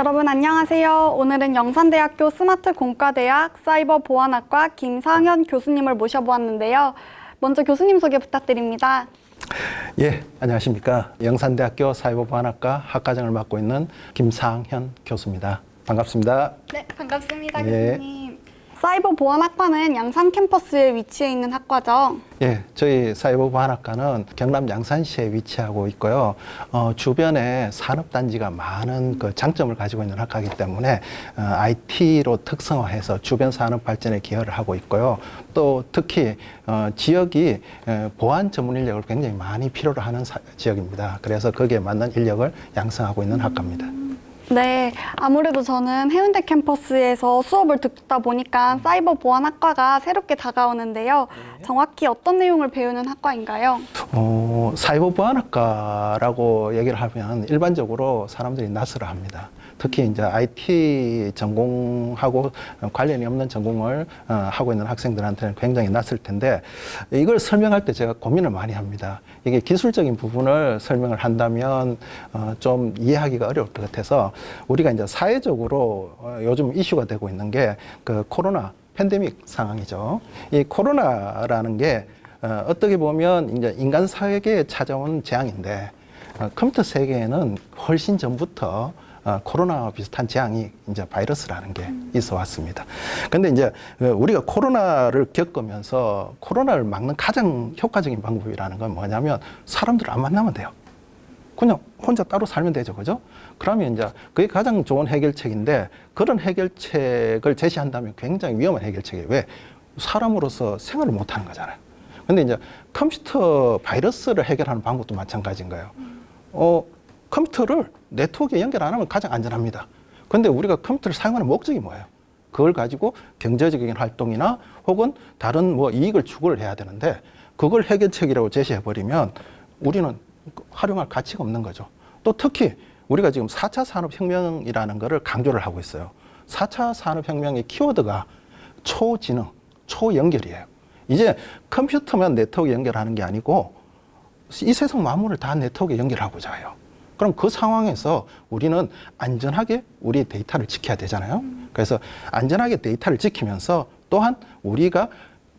여러분 안녕하세요. 오늘은 영산대학교 스마트공과대학 사이버보안학과 김상현 교수님을 모셔보았는데요. 먼저 교수님 소개 부탁드립니다. 예, 안녕하십니까. 영산대학교 사이버보안학과 학과장을 맡고 있는 김상현 교수입니다. 반갑습니다. 네, 반갑습니다, 예. 교수님. 사이버보안학과는 양산 캠퍼스에 위치해 있는 학과죠. 예, 저희 사이버보안학과는 경남 양산시에 위치하고 있고요. 주변에 산업단지가 많은 그 장점을 가지고 있는 학과이기 때문에 IT로 특성화해서 주변 산업 발전에 기여를 하고 있고요. 또 특히 지역이 보안 전문 인력을 굉장히 많이 필요로 하는 지역입니다. 그래서 거기에 맞는 인력을 양성하고 있는 학과입니다. 네, 아무래도 저는 해운대 캠퍼스에서 수업을 듣다 보니까 사이버보안학과가 새롭게 다가오는데요. 정확히 어떤 내용을 배우는 학과인가요? 사이버보안학과라고 얘기를 하면 일반적으로 사람들이 낯설어 합니다. 특히 이제 IT 전공하고 관련이 없는 전공을 하고 있는 학생들한테는 굉장히 낯설 텐데, 이걸 설명할 때 제가 고민을 많이 합니다. 이게 기술적인 부분을 설명을 한다면 좀 이해하기가 어려울 것 같아서, 우리가 이제 사회적으로 요즘 이슈가 되고 있는 게 그 코로나 팬데믹 상황이죠. 이 코로나라는 게 어떻게 보면 이제 인간 사회계에 찾아온 재앙인데, 컴퓨터 세계에는 훨씬 전부터 코로나와 비슷한 재앙이 이제 바이러스라는 게 있어 왔습니다. 근데 이제 우리가 코로나를 겪으면서 코로나를 막는 가장 효과적인 방법이라는 건 뭐냐면 사람들을 안 만나면 돼요. 그냥 혼자 따로 살면 되죠. 그죠? 그러면 이제 그게 가장 좋은 해결책인데, 그런 해결책을 제시한다면 굉장히 위험한 해결책이에요. 왜? 사람으로서 생활을 못 하는 거잖아요. 근데 이제 컴퓨터 바이러스를 해결하는 방법도 마찬가지인 거예요. 컴퓨터를 네트워크에 연결 안 하면 가장 안전합니다. 근데 우리가 컴퓨터를 사용하는 목적이 뭐예요? 그걸 가지고 경제적인 활동이나 혹은 다른 뭐 이익을 추구를 해야 되는데, 그걸 해결책이라고 제시해버리면 우리는 활용할 가치가 없는 거죠. 또 특히 우리가 지금 4차 산업혁명이라는 거를 강조를 하고 있어요. 4차 산업혁명의 키워드가 초지능, 초연결이에요. 이제 컴퓨터만 네트워크에 연결하는 게 아니고 이 세상 만물을 다 네트워크에 연결하고자 해요. 그럼 그 상황에서 우리는 안전하게 우리 데이터를 지켜야 되잖아요. 그래서 안전하게 데이터를 지키면서 또한 우리가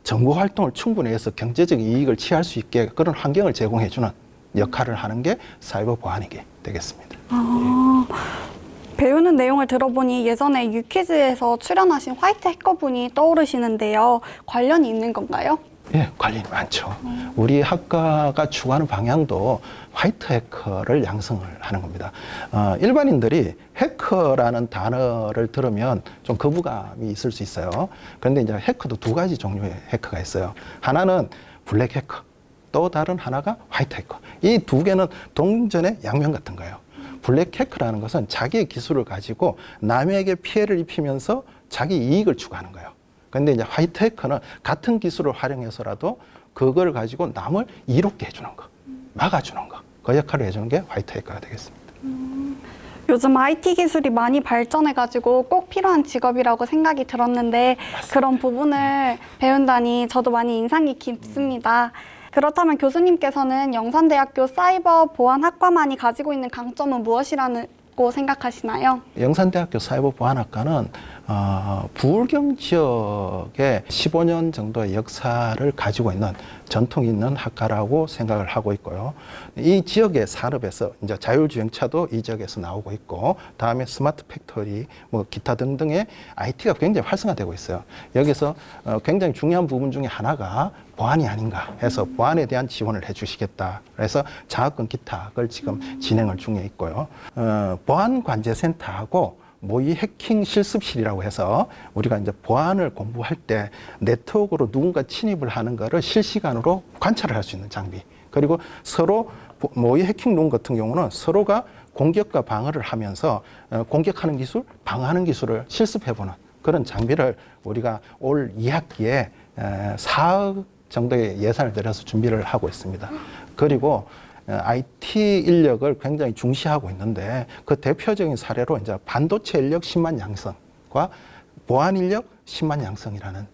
정보 활동을 충분히 해서 경제적 이익을 취할 수 있게 그런 환경을 제공해주는 역할을 하는 게 사이버 보안이 되겠습니다. 배우는 내용을 들어보니 예전에 유퀴즈에서 출연하신 화이트 해커분이 떠오르시는데요. 관련이 있는 건가요? 예, 관련이 많죠. 우리 학과가 추구하는 방향도 화이트 해커를 양성을 하는 겁니다. 일반인들이 해커라는 단어를 들으면 좀 거부감이 있을 수 있어요. 그런데 이제 해커도 두 가지 종류의 해커가 있어요. 하나는 블랙 해커, 또 다른 하나가 화이트 해커. 이 두 개는 동전의 양면 같은 거예요. 블랙 해커라는 것은 자기의 기술을 가지고 남에게 피해를 입히면서 자기 이익을 추구하는 거예요. 근데 이제 화이트 해커는 같은 기술을 활용해서라도 그걸 가지고 남을 이롭게 해주는 거, 막아주는 거, 그 역할을 해주는 게 화이트 해커가 되겠습니다. 요즘 IT 기술이 많이 발전해가지고 꼭 필요한 직업이라고 생각이 들었는데, 맞습니다. 그런 부분을 배운다니 저도 많이 인상이 깊습니다. 그렇다면 교수님께서는 영산대학교 사이버보안학과만이 가지고 있는 강점은 무엇이라고 생각하시나요? 영산대학교 사이버보안학과는 부울경 지역에 15년 정도의 역사를 가지고 있는 전통이 있는 학과라고 생각을 하고 있고요. 이 지역의 산업에서 이제 자율주행차도 이 지역에서 나오고 있고, 다음에 스마트 팩토리, 뭐 기타 등등의 IT가 굉장히 활성화되고 있어요. 여기서 굉장히 중요한 부분 중에 하나가 보안이 아닌가 해서 보안에 대한 지원을 해주시겠다. 그래서 장학금 기탁을 지금 진행을 중에 있고요. 보안관제센터하고 모의 해킹 실습실이라고 해서 우리가 이제 보안을 공부할 때 네트워크로 누군가 침입을 하는 거를 실시간으로 관찰을 할 수 있는 장비, 그리고 서로 모의 해킹 룸 같은 경우는 서로가 공격과 방어를 하면서 공격하는 기술, 방어하는 기술을 실습해보는 그런 장비를 우리가 올 2학기에 4억 정도의 예산을 들여서 준비를 하고 있습니다. 그리고 IT 인력을 굉장히 중시하고 있는데, 그 대표적인 사례로 이제 반도체 인력 10만 양성과 보안 인력 10만 양성이라는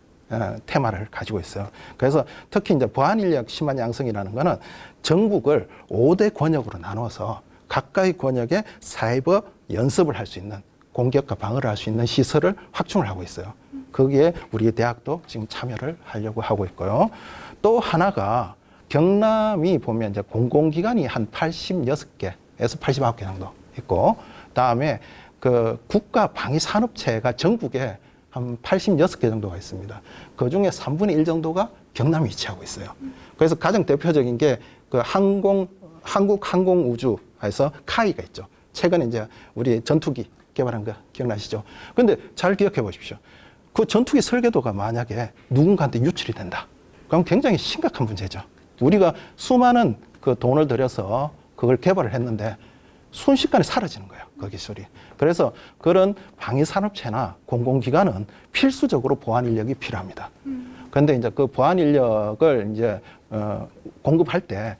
테마를 가지고 있어요. 그래서 특히 이제 보안 인력 10만 양성이라는 거는 전국을 5대 권역으로 나눠서 각각의 권역에 사이버 연습을 할 수 있는 공격과 방어를 할 수 있는 시설을 확충을 하고 있어요. 거기에 우리 대학도 지금 참여를 하려고 하고 있고요. 또 하나가 경남이 보면 이제 공공기관이 한 86개에서 89개 정도 있고, 다음에 그 국가 방위 산업체가 전국에 한 86개 정도가 있습니다. 그 중에 3분의 1 정도가 경남에 위치하고 있어요. 그래서 가장 대표적인 게 그 한국항공우주에서 카이가 있죠. 최근에 이제 우리 전투기 개발한 거 기억나시죠? 근데 잘 기억해 보십시오. 그 전투기 설계도가 만약에 누군가한테 유출이 된다. 그럼 굉장히 심각한 문제죠. 우리가 수많은 그 돈을 들여서 그걸 개발을 했는데 순식간에 사라지는 거예요. 그 기술이. 그래서 그런 방위산업체나 공공기관은 필수적으로 보안 인력이 필요합니다. 그런데 이제 그 보안 인력을 이제 공급할 때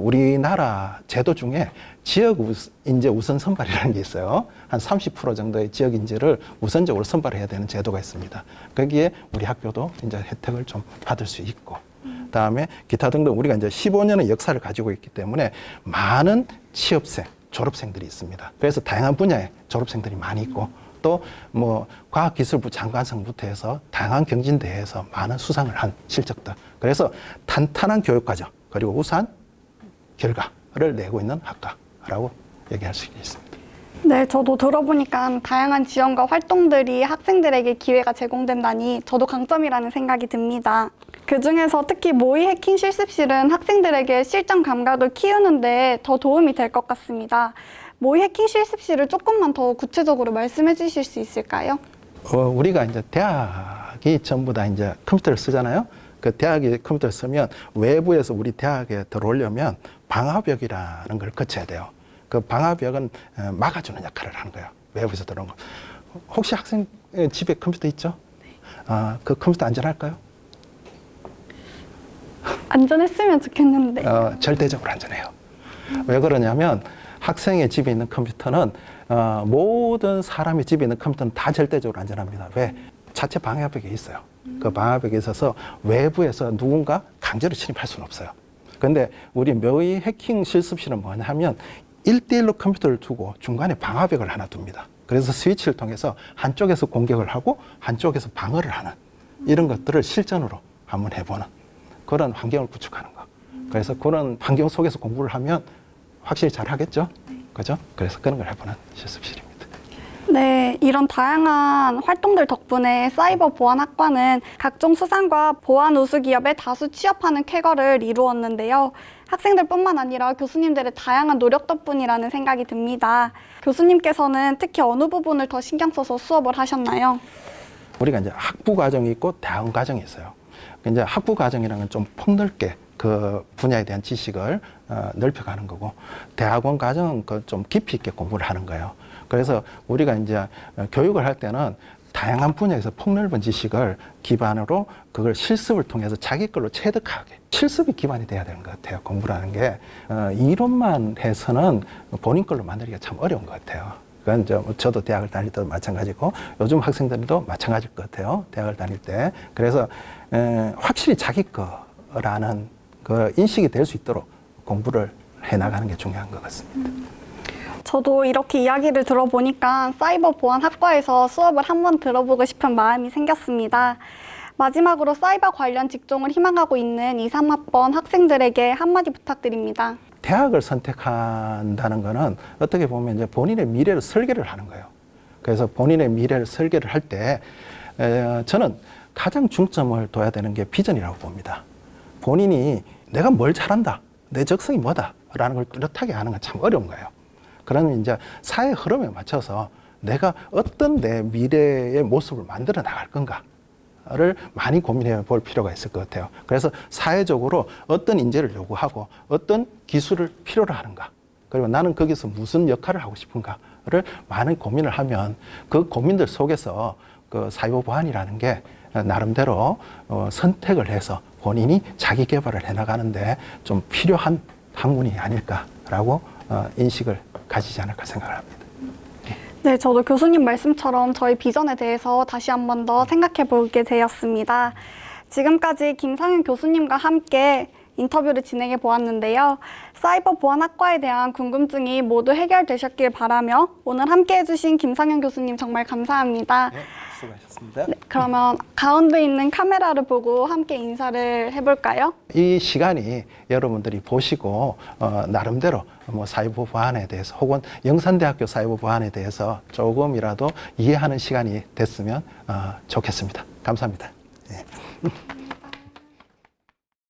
우리나라 제도 중에 지역 인재 우선 선발이라는 게 있어요. 한 30% 정도의 지역 인재를 우선적으로 선발해야 되는 제도가 있습니다. 거기에 우리 학교도 이제 혜택을 좀 받을 수 있고, 그다음에 기타 등등 우리가 이제 15년의 역사를 가지고 있기 때문에 많은 취업생, 졸업생들이 있습니다. 그래서 다양한 분야의 졸업생들이 많이 있고, 또 뭐 과학기술부 장관상부터 해서 다양한 경진대회에서 많은 수상을 한 실적들. 그래서 탄탄한 교육과정 그리고 우수한 결과를 내고 있는 학과라고 얘기할 수 있습니다. 네, 저도 들어보니까 다양한 지원과 활동들이 학생들에게 기회가 제공된다니 저도 강점이라는 생각이 듭니다. 그중에서 특히 모의 해킹 실습실은 학생들에게 실전 감각을 키우는데 더 도움이 될 것 같습니다. 모의 해킹 실습실을 조금만 더 구체적으로 말씀해 주실 수 있을까요? 우리가 이제 대학이 전부 다 이제 컴퓨터를 쓰잖아요. 그 대학이 컴퓨터를 쓰면 외부에서 우리 대학에 들어오려면 방화벽이라는 걸 거쳐야 돼요. 그 방화벽은 막아주는 역할을 하는 거예요. 외부에서 들어온 거. 혹시 학생 집에 컴퓨터 있죠? 네. 그 컴퓨터 안전할까요? 안전했으면 좋겠는데. 절대적으로 안전해요. 왜 그러냐면 학생의 집에 있는 컴퓨터는 모든 사람의 집에 있는 컴퓨터는 다 절대적으로 안전합니다. 왜? 자체 방화벽에 있어요. 그 방화벽에 있어서 외부에서 누군가 강제로 침입할 수는 없어요. 그런데 우리 모의 해킹 실습실은 뭐냐 하면 1대1로 컴퓨터를 두고 중간에 방화벽을 하나 둡니다. 그래서 스위치를 통해서 한쪽에서 공격을 하고 한쪽에서 방어를 하는 이런 것들을 실전으로 한번 해보는 그런 환경을 구축하는 거. 그래서 그런 환경 속에서 공부를 하면 확실히 잘 하겠죠? 그죠? 그래서 그런 걸 해보는 실습실입니다. 네, 이런 다양한 활동들 덕분에 사이버 보안학과는 각종 수상과 보안 우수 기업에 다수 취업하는 쾌거를 이루었는데요. 학생들뿐만 아니라 교수님들의 다양한 노력 덕분이라는 생각이 듭니다. 교수님께서는 특히 어느 부분을 더 신경 써서 수업을 하셨나요? 우리가 이제 학부 과정이 있고 대학원 과정이 있어요. 이제 학부 과정이라는 건 좀 폭넓게 그 분야에 대한 지식을 넓혀가는 거고, 대학원 과정은 그 좀 깊이 있게 공부를 하는 거예요. 그래서 우리가 이제 교육을 할 때는 다양한 분야에서 폭넓은 지식을 기반으로 그걸 실습을 통해서 자기 걸로 체득하게, 실습이 기반이 돼야 되는 것 같아요. 공부라는 게 이론만 해서는 본인 걸로 만들기가 참 어려운 것 같아요. 그건 저도 대학을 다닐 때도 마찬가지고 요즘 학생들도 마찬가지일 것 같아요. 대학을 다닐 때. 그래서 확실히 자기 거라는 그 인식이 될 수 있도록 공부를 해나가는 게 중요한 것 같습니다. 저도 이렇게 이야기를 들어보니까 사이버 보안 학과에서 수업을 한번 들어보고 싶은 마음이 생겼습니다. 마지막으로 사이버 관련 직종을 희망하고 있는 2, 3학번 학생들에게 한마디 부탁드립니다. 대학을 선택한다는 거는 어떻게 보면 이제 본인의 미래를 설계를 하는 거예요. 그래서 본인의 미래를 설계를 할 때 저는 가장 중점을 둬야 되는 게 비전이라고 봅니다. 본인이 내가 뭘 잘한다, 내 적성이 뭐다 라는 걸 뚜렷하게 하는 건 참 어려운 거예요. 그러면 이제 사회 흐름에 맞춰서 내가 어떤 내 미래의 모습을 만들어 나갈 건가를 많이 고민해 볼 필요가 있을 것 같아요. 그래서 사회적으로 어떤 인재를 요구하고 어떤 기술을 필요로 하는가, 그리고 나는 거기서 무슨 역할을 하고 싶은가를 많은 고민을 하면 그 고민들 속에서 그 사이버 보안이라는 게 나름대로 선택을 해서 본인이 자기 개발을 해나가는데 좀 필요한 학문이 아닐까라고 인식을 가지지 않을까 생각을 합니다. 네, 저도 교수님 말씀처럼 저희 비전에 대해서 다시 한 번 더 생각해 보게 되었습니다. 지금까지 김상윤 교수님과 함께 인터뷰를 진행해 보았는데요. 사이버 보안학과에 대한 궁금증이 모두 해결되셨길 바라며 오늘 함께 해주신 김상현 교수님 정말 감사합니다. 네, 수고하셨습니다. 네, 그러면 가운데 있는 카메라를 보고 함께 인사를 해볼까요? 이 시간이 여러분들이 보시고 나름대로 뭐 사이버 보안에 대해서 혹은 영산대학교 사이버 보안에 대해서 조금이라도 이해하는 시간이 됐으면 좋겠습니다. 감사합니다. 네.